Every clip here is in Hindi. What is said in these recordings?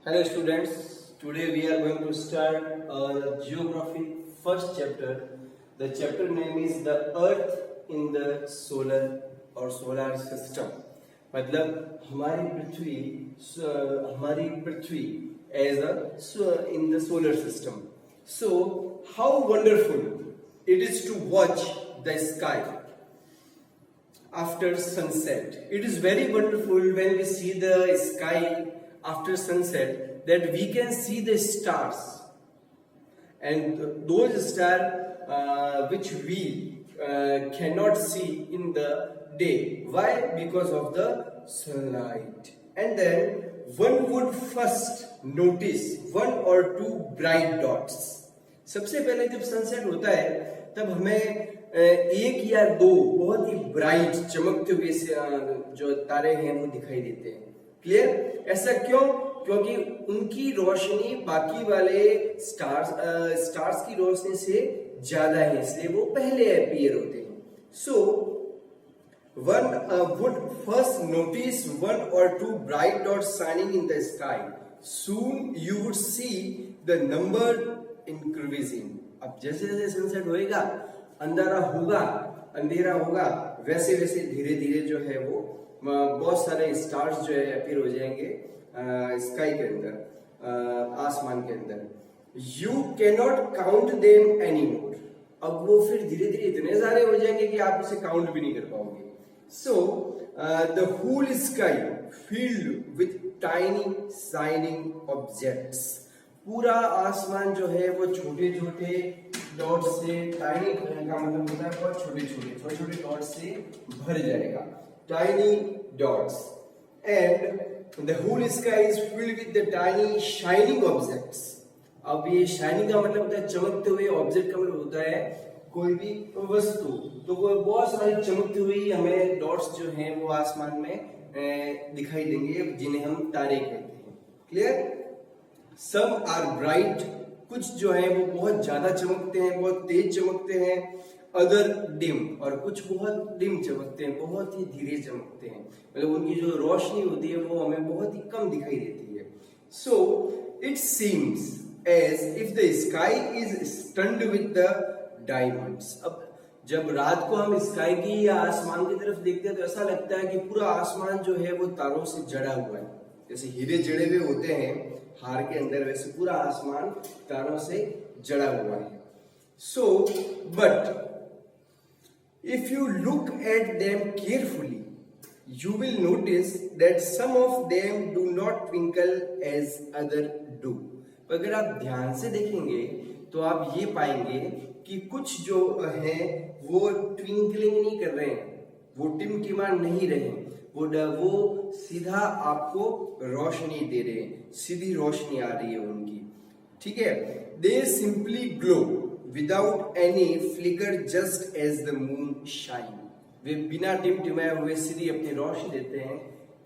Hello students, today we are going to start geography first chapter. The chapter name is the Earth in the solar or solar system. मतलब हमारी पृथ्वी as in the solar system. So how wonderful it is to watch the sky after sunset. It is very wonderful when we see the sky after sunset that we can see the stars, and those stars which we cannot see in the day. Why? Because of the sunlight. And then one would first notice one or two bright dots. सबसे पहले जब सनसेट होता है तब हमें एक या दो बहुत ही ब्राइट चमकते हुए जो तारे हैं वो दिखाई देते हैं। क्लियर? ऐसा क्यों? क्योंकि उनकी रोशनी बाकी वाले स्टार्स की रोशनी से ज्यादा है, इसलिए वो पहले अपीयर होते हैं। सो one would first notice one or two bright dots shining in the sky. Soon you would see the number increasing. अब जैसे जैसे सनसेट होएगा, अंधेरा होगा, वैसे वैसे धीरे धीरे जो है वो बहुत सारे स्टार्स जो है अपीयर हो जाएंगे स्काई के अंदर, आसमान के अंदर। You cannot count them any more. अब वो फिर धीरे धीरे इतने सारे हो जाएंगे कि आप उसे काउंट भी नहीं कर पाओगे। So the whole sky filled with tiny shining objects. पूरा आसमान जो है वो छोटे छोटे डॉट से, टाइनी का मतलब होता है बहुत छोटे छोटे डॉट से भर जाएगा, tiny dots. And the whole sky is filled with the tiny shining objects. अब ये शाइनिंग का मतलब होता है चमकते हुए, ऑब्जेक्ट का मतलब होता है कोई भी वस्तु। तो वो बहुत सारी चमकती हुई हमें डॉट्स जो हैं वो आसमान में दिखाई देंगे, जिन्हें हम तारे कहते हैं। क्लियर? सम आर ब्राइट, कुछ जो है वो बहुत ज्यादा चमकते हैं, बहुत तेज चमकते हैं। अदर डिम, और कुछ बहुत डिम चमकते हैं, बहुत ही धीरे चमकते हैं, मतलब उनकी जो रोशनी होती है वो हमें बहुत ही कम दिखाई देती है। So it seems as if the sky is stunned with the diamonds. अब जब रात को हम स्काई की या आसमान की तरफ देखते हैं तो ऐसा लगता है कि पूरा आसमान जो है वो तारों से जड़ा हुआ है। जैसे हीरे जड़े हुए होते हैं हार के अंदर, वैसे पूरा आसमान तारों से जड़ा हुआ है। So but if you look at them carefully, you will notice that some of them do not twinkle as other do. अगर आप ध्यान से देखेंगे तो आप ये पाएंगे कि कुछ जो है वो ट्विंकलिंग नहीं कर रहे हैं, वो टिमटिमा नहीं रहे हैं, वो सीधा आपको रोशनी दे रहे हैं, सीधी रोशनी आ रही है उनकी। ठीक है? They simply glow without any flicker just as the moon shine. वे बिना टिमटिमाए हुए सीधी अपनी रोशनी देते हैं,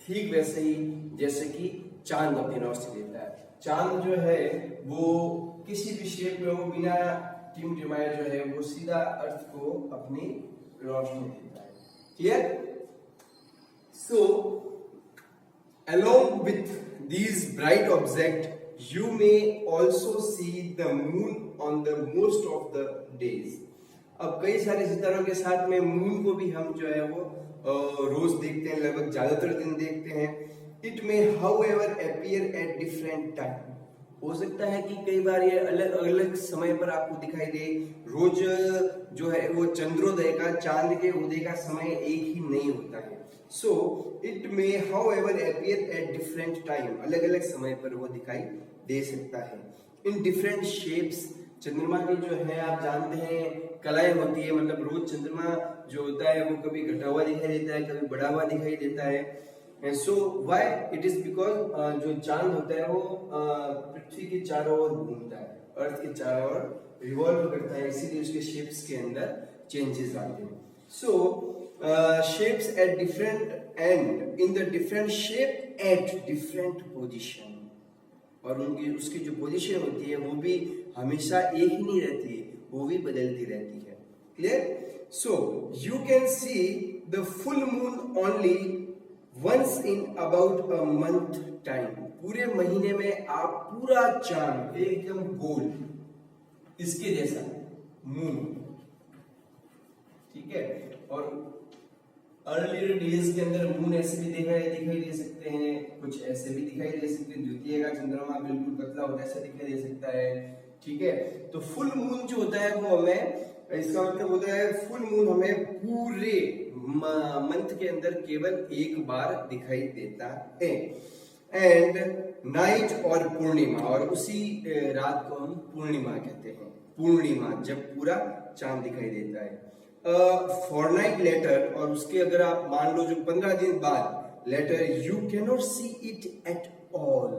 ठीक वैसे ही जैसे कि चांद अपनी रोशनी देता है। चांद जो है वो किसी भी शेप में हो, बिना टिमटिमाए जो है वो सीधा अर्थ को अपनी रोशनी देता है। Clear? So along with these bright objects, you may also see the moon on the most of the days. अब कई सारे सितारों के साथ में मून को भी हम जो है वो रोज देखते हैं, लगभग ज्यादातर दिन देखते हैं। It may however appear at different time. हो सकता है कि कई बार ये अलग अलग समय पर आपको दिखाई दे। रोज जो है वो चंद्रोदय का, चांद के उदय का समय एक ही नहीं होता है। So it may however appear at different time. अलग अलग समय पर वो दिखाई दे सकता है। इन डिफरेंट शेप्स, चंद्रमा की जो है आप जानते हैं कलाएं होती है, मतलब रोज चंद्रमा जो होता है वो कभी घटा हुआ दिखाई देता है, कभी बढ़ा हुआ दिखाई देता है। So why it is because जो चांद होता है वो पृथ्वी के चारों ओर घूमता है, अर्थ के चारों ओर रिवॉल्व करता है, इसीलिए उसके शेप्स के अंदर चेंजेस आते हैं। सो shapes at different and in the different shape at different position, और उनकी उसकी जो पोजीशन होती है वो भी हमेशा एक ही नहीं रहती, वो भी बदलती रहती है। Clear? So you can see the full moon only once in about a month time. पूरे महीने में आप पूरा चांद एकदम गोल इसके जैसा मून, ठीक है। और अर्लियर डेज के अंदर मून ऐसे भी दिखाई दे सकते हैं, कुछ ऐसे भी दिखाई दे सकते हैं। द्वितीय का चंद्रमा बिल्कुल पतला होता है, ऐसा दिखाई दे सकता है, ठीक है। तो फुल मून जो होता है वो हमें, इसका मतलब होता है फुल मून हमें पूरे मंथ के अंदर केवल एक बार दिखाई देता है। एंड नाइट और पूर्णिमा, और उसी रात को हम पूर्णिमा कहते हैं। पूर्णिमा जब पूरा चांद दिखाई देता है। फॉरनाइट लेटर, और उसके अगर आप मान लो जो 15 दिन बाद later, you can not see it at all.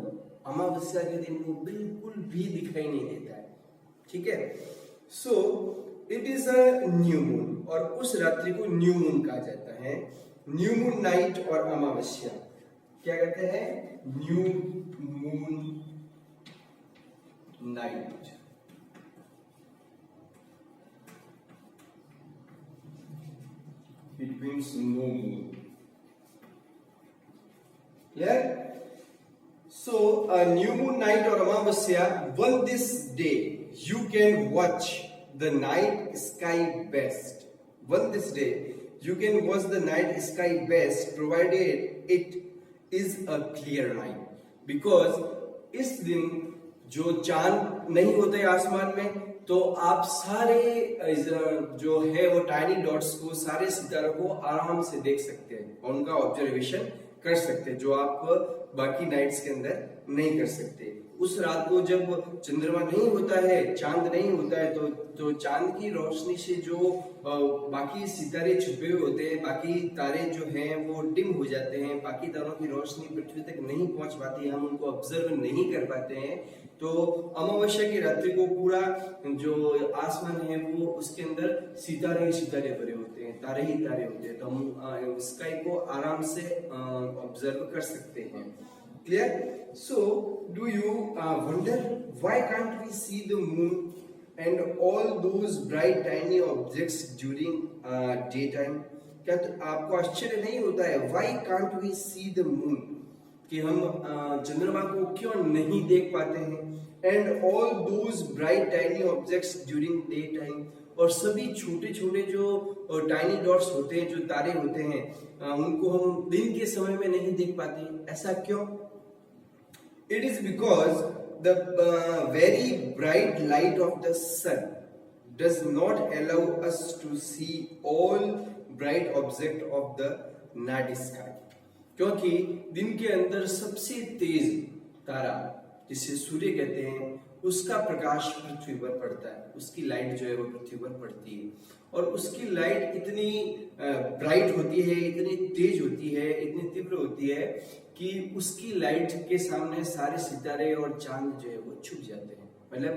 अमावस्या के दिन वो बिल्कुल भी दिखाई नहीं देता है, ठीक है। So it is a new moon, और उस रात्रि को न्यू मून कहा जाता है। न्यू मून नाइट और अमावस्या क्या कहते हैं? New moon night. It means no moon. Clear? So a new moon night or Amavasya, on this day you can watch the night sky best. On this day you can watch the night sky best, provided it is a clear night. Because इस दिन जो चांद नहीं होते आसमान में, तो आप सारे जो है वो टाइनी डॉट्स को, सारे सितारों को आराम से देख सकते हैं और उनका ऑब्जर्वेशन कर सकते हैं, जो आप बाकी नाइट्स के अंदर नहीं कर सकते। उस रात को जब चंद्रमा नहीं होता है, चांद नहीं होता है, तो चांद की रोशनी से जो बाकी सितारे छुपे हुए होते हैं, बाकी तारे जो हैं वो डिम हो जाते हैं, बाकी तारों की रोशनी पृथ्वी तक नहीं पहुंच पाती, हम उनको ऑब्जर्व नहीं कर पाते हैं। तो अमावस्या की रात्रि को पूरा जो आसमान है वो उसके अंदर सितारे ही सितारे भरे होते हैं, तारे ही तारे होते हैं, तो हम स्काई को आराम से ऑब्जर्व कर सकते हैं। Clear? So, do you wonder why can't we see the moon and all those bright tiny objects during daytime? क्या तो आपको आश्चर्य नहीं होता है? Why can't we see the moon? कि हम चंद्रमा को क्यों नहीं देख पाते हैं? And all those bright tiny objects during daytime, और सभी छोटे छोटे जो टाइनी डॉट्स होते हैं, जो तारे होते हैं, उनको हम दिन के समय में नहीं देख पाते। ऐसा क्यों? It is because the very bright light of the sun does not allow us to see all bright objects of the night sky. क्योंकि दिन के अंदर सबसे तेज तारा, जिसे सूर्य कहते हैं, उसका प्रकाश पृथ्वी पर पड़ता है, उसकी लाइट जो है वो पृथ्वी पर पड़ती है, और उसकी लाइट इतनी ब्राइट होती है, इतनी तेज होती है, इतनी तीव्र होती है कि उसकी लाइट के सामने सारे सितारे और चांद जो है वो छुप जाते हैं। मतलब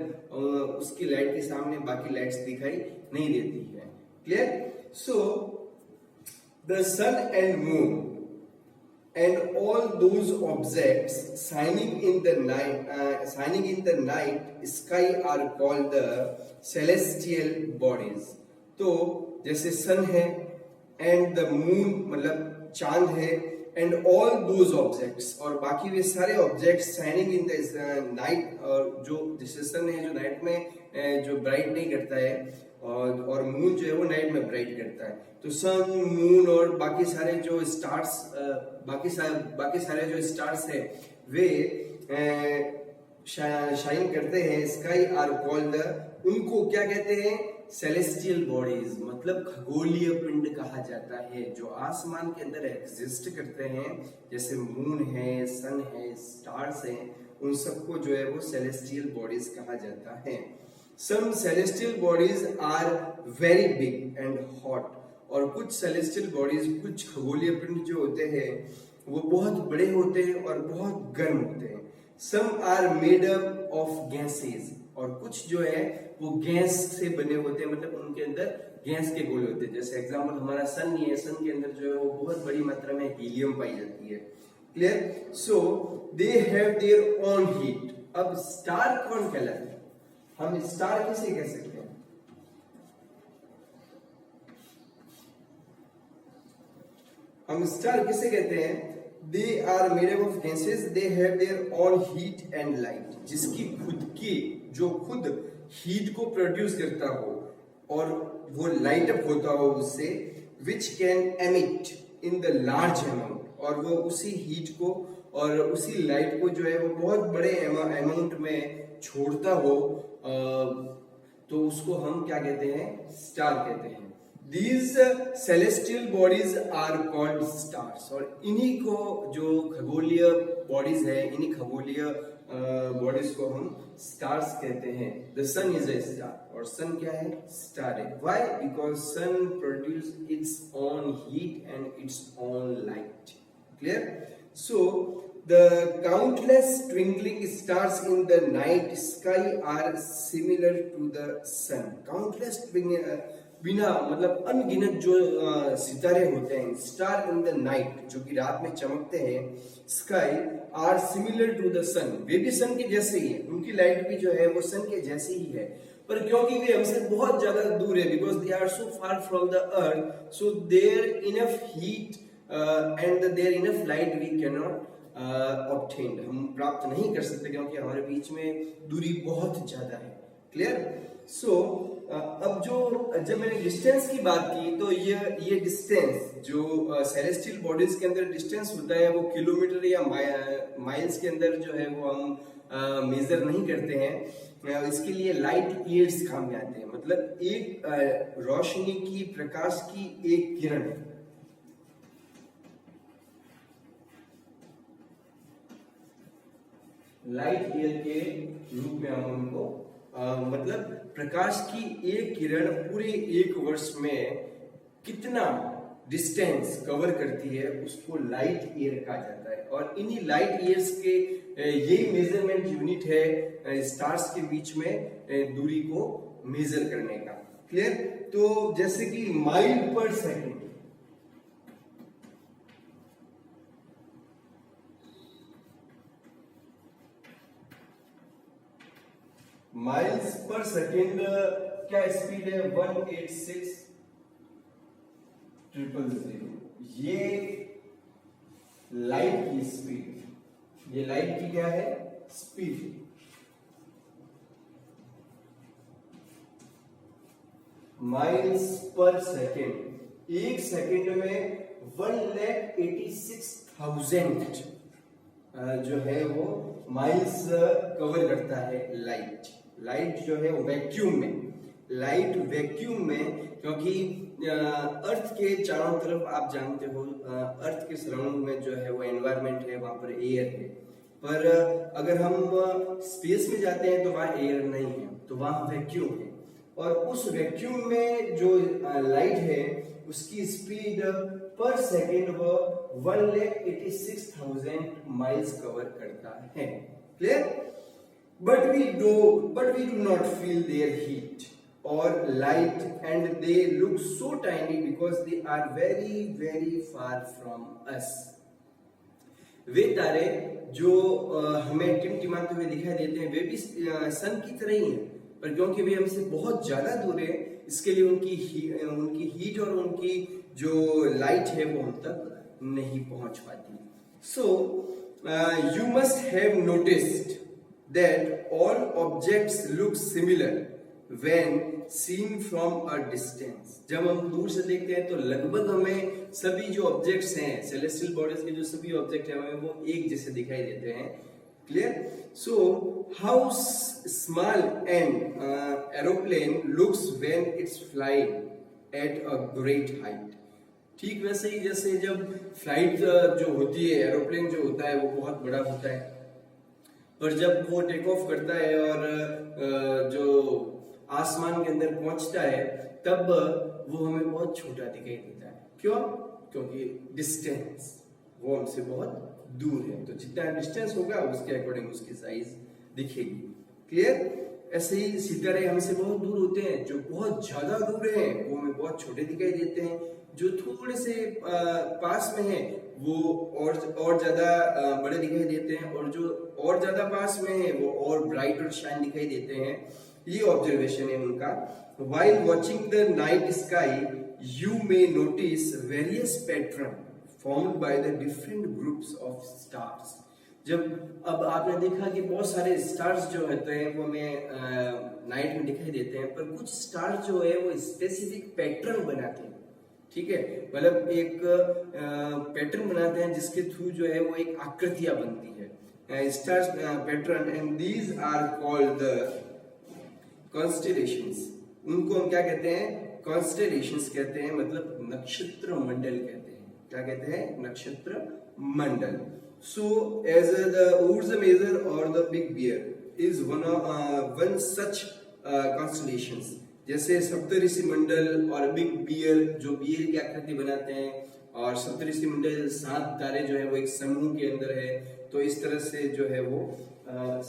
उसकी लाइट के सामने बाकी लाइट्स दिखाई नहीं देती है। Clear? So the sun and moon and all those objects shining in the night sky are called the celestial bodies. तो जैसे सन है, and the moon मतलब चांद है, and all those objects, और बाकी वे सारे objects shining in the night, और जो जैसे सन है जो नाइट में जो ब्राइट नहीं करता है, और मून जो है वो नाइट में ब्राइट करता है। तो सन, मून और बाकी सारे जो स्टार्स, बाकी सारे जो स्टार्स है वे शाइन करते हैं। स्काई आर कॉल्ड, उनको क्या कहते हैं? सेलेस्टियल बॉडीज, मतलब खगोलीय पिंड कहा जाता है, जो आसमान के अंदर एग्जिस्ट करते हैं, जैसे मून है, सन है, स्टार्स हैं, उन सबको जो है वो सेलेस्टियल बॉडीज कहा जाता है। Some celestial bodies are very big and hot, और कुछ celestial bodies, कुछ खगोलीय पिंड जो होते हैं वो बहुत बड़े होते हैं और बहुत गर्म होते हैं। Some are made up of gases, और कुछ जो है वो गैस से बने होते हैं, मतलब उनके अंदर गैस के गोले होते हैं। जैसे एग्जाम्पल हमारा सन ही है, सन के अंदर जो है वो बहुत बड़ी मात्रा में हीलियम पाई जाती है। Clear? So they have their own heat. अब स्टार कौन कहलाते हैं? हम स्टार किसे कह सकते हैं? हम स्टार किसे कहते हैं? They are made up of gases, they have their own heat and light, जिसकी खुद की जो खुद हीट को प्रोड्यूस करता हो और वो लाइट अप होता हो उससे, which can emit in the large amount, और वो उसी हीट को और उसी लाइट को जो है वो बहुत बड़े अमाउंट में छोड़ता हो, तो उसको हम क्या कहते हैं, स्टार कहते हैं। These celestial bodies are called stars, और इन्हीं को जो खगोलीय बॉडीज है, इन्हीं खगोलीय बॉडीज को हम स्टार्स कहते हैं। The sun is a star, और सन क्या है, स्टार है। Why? Because sun produce its own heat and its own light. Clear? So the countless twinkling stars in the night sky are similar to the sun. Countless बिना मतलब अनगिनत जो सितारे होते हैं, स्टार इन द नाइट, जो कि रात में चमकते हैं, sky are similar to the sun, वे भी सन के जैसे ही है, उनकी लाइट भी जो है वो सन के जैसे ही है, पर क्योंकि वे हमसे बहुत ज्यादा दूर है, because they are so far from the earth, so there enough heat and there enough light we can not obtain, हम प्राप्त नहीं कर सकते क्योंकि हमारे बीच में दूरी बहुत ज्यादा है। क्लियर? सो अब जब मैंने डिस्टेंस की बात की, तो ये डिस्टेंस जो सेलेस्टियल बॉडीज के अंदर डिस्टेंस होता है वो किलोमीटर या माइल्स के अंदर जो है वो हम मेजर नहीं करते हैं। इसके लिए लाइट ईयर्स काम में आते हैं, मतलब एक रोशनी की, प्रकाश की एक किरण, लाइट ईयर के रूप में हम उनको मतलब प्रकाश की एक किरण पूरे एक वर्ष में कितना डिस्टेंस कवर करती है उसको लाइट ईयर कहा जाता है, और इन्हीं लाइट ईयर्स के यही मेजरमेंट यूनिट है स्टार्स के बीच में दूरी को मेजर करने का। क्लियर? तो जैसे कि माइल पर सेकेंड, माइल्स पर सेकेंड क्या स्पीड है, 186,000, ये लाइट की स्पीड, ये लाइट की क्या है, स्पीड। माइल्स पर सेकेंड, एक सेकेंड में 186,000 जो है वो माइल्स कवर करता है लाइट। लाइट जो है वो वैक्यूम में, लाइट वैक्यूम में, क्योंकि अर्थ के चारों तरफ आप जानते हो अर्थ के सराउंडिंग में जो है वो एनवायरनमेंट है, वहां पर एयर है, पर अगर हम स्पेस में जाते हैं तो वहां एयर नहीं है, तो वहां वैक्यूम है, और उस वैक्यूम में जो लाइट है उसकी स्पीड पर सेकेंड वो 186,000 माइल्स कवर करता है। Clear? But we do not feel their heat or light, and they look so tiny because they are very very far from us. वे तारे जो हमें टिमटिमाते हुए दिखाई देते हैं, वे भी सन की तरह ही हैं, पर क्योंकि वे हमसे बहुत ज्यादा दूर है, इसके लिए उनकी हीट और उनकी जो लाइट है वो हम तक नहीं पहुंच पाती। So you must have noticed that all objects look similar when seen from a distance. जब हम दूर से देखते हैं तो लगभग हमें सभी जो ऑब्जेक्ट्स हैं, सेलेस्टियल बॉडीज के जो सभी ऑब्जेक्ट हैं, हमें वो एक जैसे दिखाई देते हैं। Clear? So how small an aeroplane looks when it's flying at a great height. ठीक वैसे ही जैसे जब फ्लाइट जो होती है, एरोप्लेन जो होता है वो बहुत बड़ा होता है, और जब वो टेक ऑफ करता है और जो आसमान के अंदर पहुंचता है तब वो हमें बहुत छोटा दिखाई देता है। क्यों? क्योंकि डिस्टेंस, वो हमसे बहुत दूर है, तो जितना डिस्टेंस होगा उसके अकॉर्डिंग उसकी साइज दिखेगी। क्लियर? ऐसे ही सितारे हमसे बहुत दूर होते हैं, जो बहुत ज्यादा दूर हैं वो हमें बहुत छोटे दिखाई देते हैं, जो थोड़े से पास में है वो और ज्यादा बड़े दिखाई देते हैं, और जो और ज्यादा पास में है वो और ब्राइट और शाइन दिखाई देते हैं। ये ऑब्जर्वेशन है उनका। While watching the night sky you may notice various pattern formed by the different groups of stars. जब अब आपने देखा कि बहुत सारे स्टार्स जो होते हैं वो हमें नाइट में दिखाई देते हैं, पर कुछ स्टार्स जो है वो स्पेसिफिक पैटर्न बनाते हैं, ठीक है, मतलब एक पैटर्न बनाते हैं जिसके थ्रू जो है वो एक आकृतियां बनती है, stars pattern, and these are called the constellations. उनको हम क्या कहते हैं? कॉन्स्टेलेशंस कहते हैं, मतलब नक्षत्र मंडल कहते हैं। क्या कहते हैं? नक्षत्र मंडल। So as the Ursa Major और the big bear is one such constellations, जैसे सप्तऋषि मंडल और बिग बियर जो बियर की आकृति बनाते हैं, और सप्तऋषि मंडल 7 तारे जो है वो एक समूह के अंदर है। तो इस तरह से जो है वो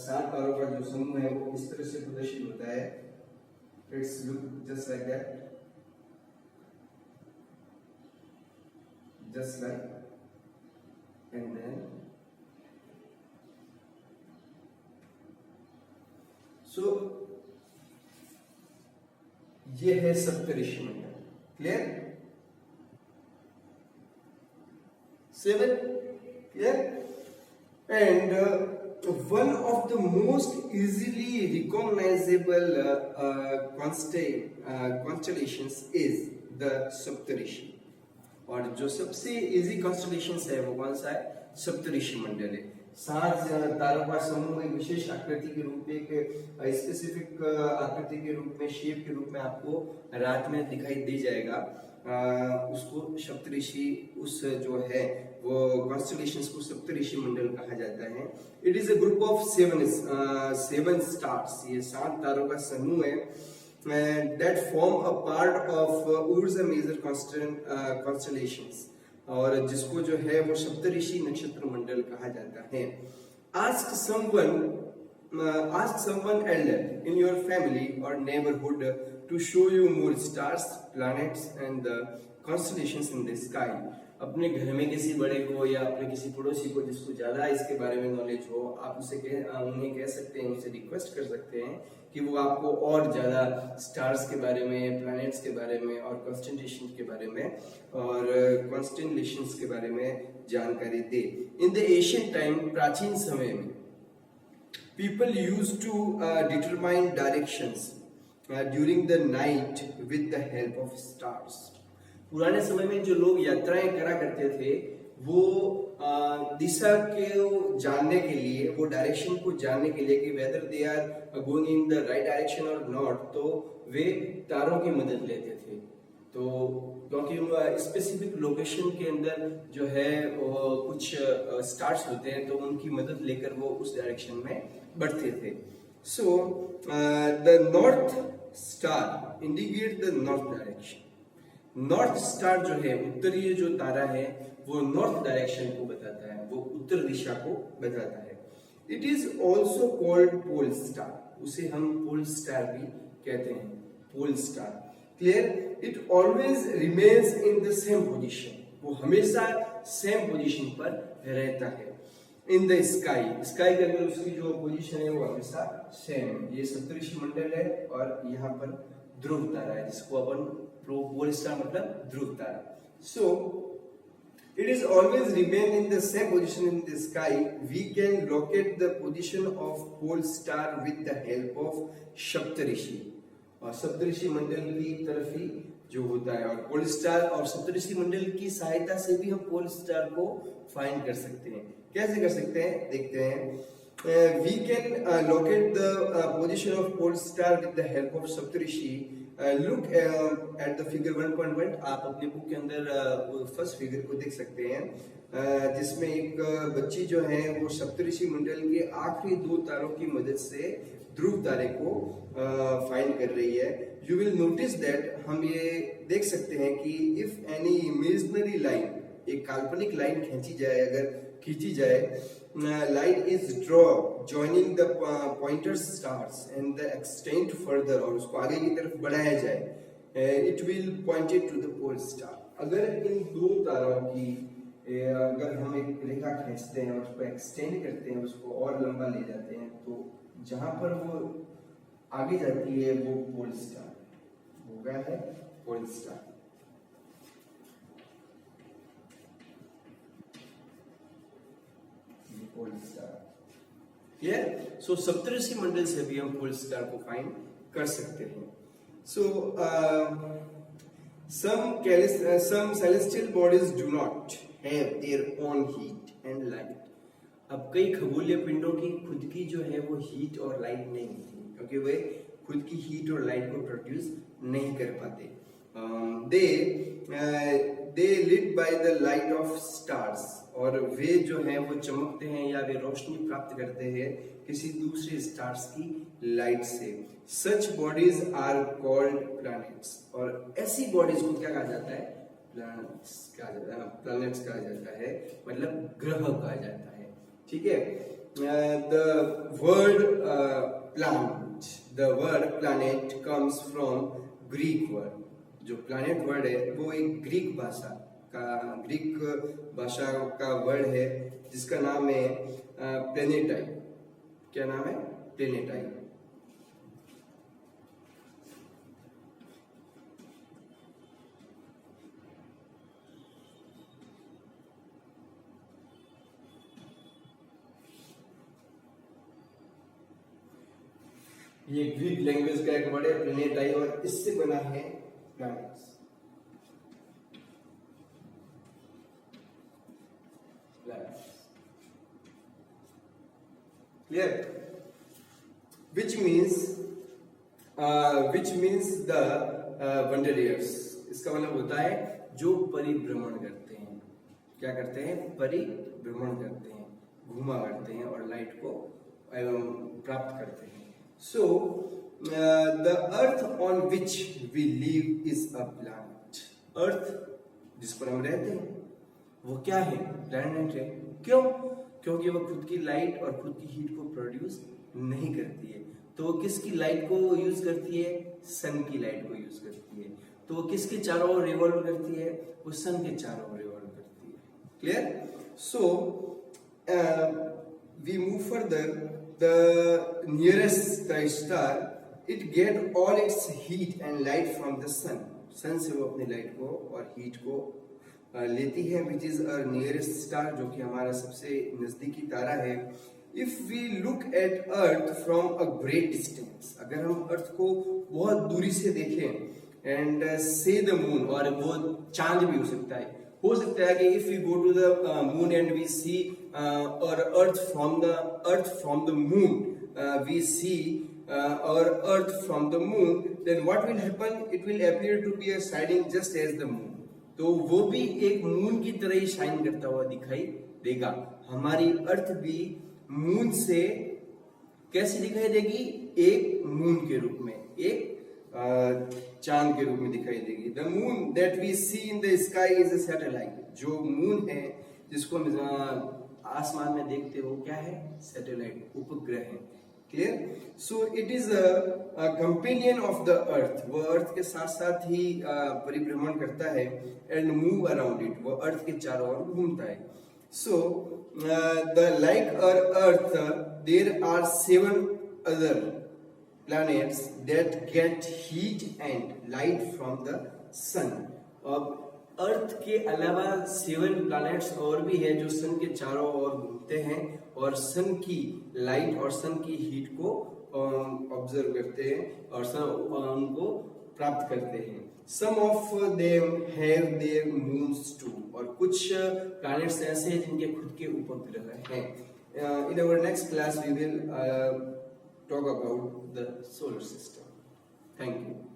7 तारों का जो समूह है वो इस तरह से प्रदर्शित होता है। It's look just like that, just like, and then so ये है Saptarishi Mandal. Clear? 7 clear? And one of the most easily recognizable constellations is the सप्तऋषि। और जो सबसे इजी कॉन्स्टेलेशंस है वो कौन सा है? सप्तऋषि मंडल है। 7 तारों का समूह एक विशेष आकृति के रूप में, एक स्पेसिफिक आकृति के रूप में, शेप के रूप में आपको रात में दिखाई दे जाएगा। उसको सप्तऋषि, उस जो है वो कॉन्स्टेलेशंस को सप्तऋषि मंडल कहा जाता है। It is a group of 7 stars, ये 7 तारों का समूह है, that form a part of Ursa Major constellations, और जिसको जो है वो सप्तऋषि नक्षत्र मंडल कहा जाता है। Ask someone elder in your family or neighborhood to show you more stars, planets and the constellations in the sky. अपने घर में किसी बड़े को या अपने किसी पड़ोसी को जिसको ज्यादा इसके बारे में नॉलेज हो, आप उन्हें कह सकते हैं, उनसे रिक्वेस्ट कर सकते हैं कि वो आपको और ज्यादा स्टार्स के बारे में, प्लैनेट्स के बारे में और कॉन्स्टेलेशंस के बारे में के बारे में जानकारी दे। इन द एशियंट टाइम, प्राचीन समय में, people used to determine directions during the night with the help of stars. पुराने समय में जो लोग यात्राएं करा करते थे वो दिशा के जानने के लिए, वो डायरेक्शन को जानने के लिए कि whether they are going in the right direction और नॉट, तो वे तारों की मदद लेते थे। तो क्योंकि स्पेसिफिक लोकेशन के अंदर जो है कुछ स्टार्स होते हैं, तो उनकी मदद लेकर वो उस डायरेक्शन में बढ़ते थे। So the north star indicate the north direction. North star जो है, उत्तरीय जो तारा है, वो नॉर्थ डायरेक्शन को बताता है, वो उत्तर दिशा को बताता है। It is also called pole star, उसे हम पोल स्टार भी कहते हैं, pole star. Clear? It always remains in the same position, वो हमेशा सेम पोजिशन पर रहता है। इन द स्काई, स्काई के अंदर उसकी जो पोजिशन है वो हमेशा सेम। ये सप्तऋषि मंडल है और यहाँ पर ध्रुव तारा है, जिसको अपन पोल स्टार मतलब ध्रुव तारा। सो it is always remain in the same position in the sky. We can locate the position of pole star with the help of सप्तऋषि, और सप्तऋषि मंडल की तरफ ही जो होता है, और पोल स्टार और सप्तऋषि मंडल की सहायता से भी हम पोल स्टार को फाइंड कर सकते हैं। कैसे कर सकते हैं देखते हैं। We can locate the position of pole star with the help of Saptarishi. Look at the figure 1.1, आप अपने बुक के अंदर फर्स्ट फिगर को देख सकते हैं, जिसमें एक बच्ची जो है वो सप्तऋषि मंडल के आखिरी 2 तारों की मदद से ध्रुव तारे को फाइंड कर रही है। यू विल नोटिस दैट, हम ये देख सकते हैं कि इफ एनी इमेजिनरी लाइन, एक काल्पनिक लाइन खींची जाए, line is drawn joining the pointer stars and the extend further, और उसको आगे की तरफ बढ़ाया जाए, it will point it to the pole star। अगर इन 2 तारों की अगर हम एक रेखा खींचते हैं और उसको एक्सटेंड करते हैं, उसको और लंबा ले जाते हैं, तो जहां पर वो आगे जाती है वो पोल स्टार हो गया है, pole star. Pole star. Clear? So Saptarishi मंडल से भी हम पोल स्टार को फाइंड कर सकते हैं। सो some celestial bodies do not have their own heat and light। अब कई खगोलीय पिंडों की खुद की जो है वो हीट और लाइट नहीं होती, क्योंकि वे खुद की हीट और लाइट को प्रोड्यूस नहीं कर पाते। they lit by the light of stars, और वे जो हैं वो चमकते हैं या वे रोशनी प्राप्त करते हैं किसी दूसरे स्टार्स की लाइट से। Such bodies are called planets, और ऐसी बॉडीज को क्या कहा जाता है? प्लैनेट्स कहा जाता है। प्लैनेट्स कहा जाता है, मतलब ग्रह कहा जाता है। ठीक है? The word planet comes from Greek word। जो planet वर्ड है वो एक ग्रीक भाषा का वर्ड है जिसका नाम है प्लेनेटाई। क्या नाम है? प्लेनेटाई। ये ग्रीक लैंग्वेज का एक वर्ड है प्लेनेटाई, और इससे बना है planets. Clear? Which means the wanderers। इसका मतलब होता है जो परिभ्रमण करते हैं। क्या करते हैं? परिभ्रमण करते हैं, घुमा करते हैं और लाइट को प्राप्त करते हैं। So the earth on which we live is a planet। अर्थ जिस पर हम रहते हैं वो क्या है? प्लैनेट है। क्यों? क्योंकि वो खुद की लाइट और खुद की हीट को प्रोड्यूस नहीं करती है। तो वो किसकी लाइट को यूज करती है? सन की लाइट को यूज करती है। तो वो किसके चारों ओर रिवॉल्व करती है? वो सन के चारों ओर रिवॉल्व करती है। Clear? So we move further. The nearest the star, it get all its heat and light from the sun। सन से वो अपनी लाइट को और हीट को लेती है, which is our nearest star, जो कि हमारा सबसे नजदीकी तारा है। If we look at Earth from a great distance, अगर हम अर्थ को बहुत दूरी से देखें and say the moon, और वो चांद भी हो सकता है कि if we go to the moon and we see our earth from the moon, we see our earth from the moon, then what will happen? It will appear to be a shining just as the moon। तो वो भी एक मून की तरह ही शाइन करता हुआ दिखाई देगा। हमारी अर्थ भी मून से कैसी दिखाई देगी? एक मून के रूप में, एक चांद के रूप में दिखाई देगी। The moon that we see in the sky is a satellite. जो मून है जिसको हम आसमान में देखते हो क्या है? सैटेलाइट, उपग्रह है। Clear? So it is a companion of the earth. वो अर्थ के साथ साथ ही परिभ्रमण करता है। एंड मूव अराउंड इट, वो अर्थ के चारों ओर घूमता है। So the like earth there are 7 other planets that get heat and light from the sun। अब अर्थ के अलावा 7 प्लैनेट्स और भी है जो सन के चारों ओर घूमते हैं और सन की लाइट और सन की हीट को ऑब्जर्व करते हैं और उनको प्राप्त करते हैं। Some of them have their moons too, और कुछ प्लैनेट्स ऐसे हैं जिनके खुद के उपग्रह हैं। In our next class we will talk about the solar system। Thank you।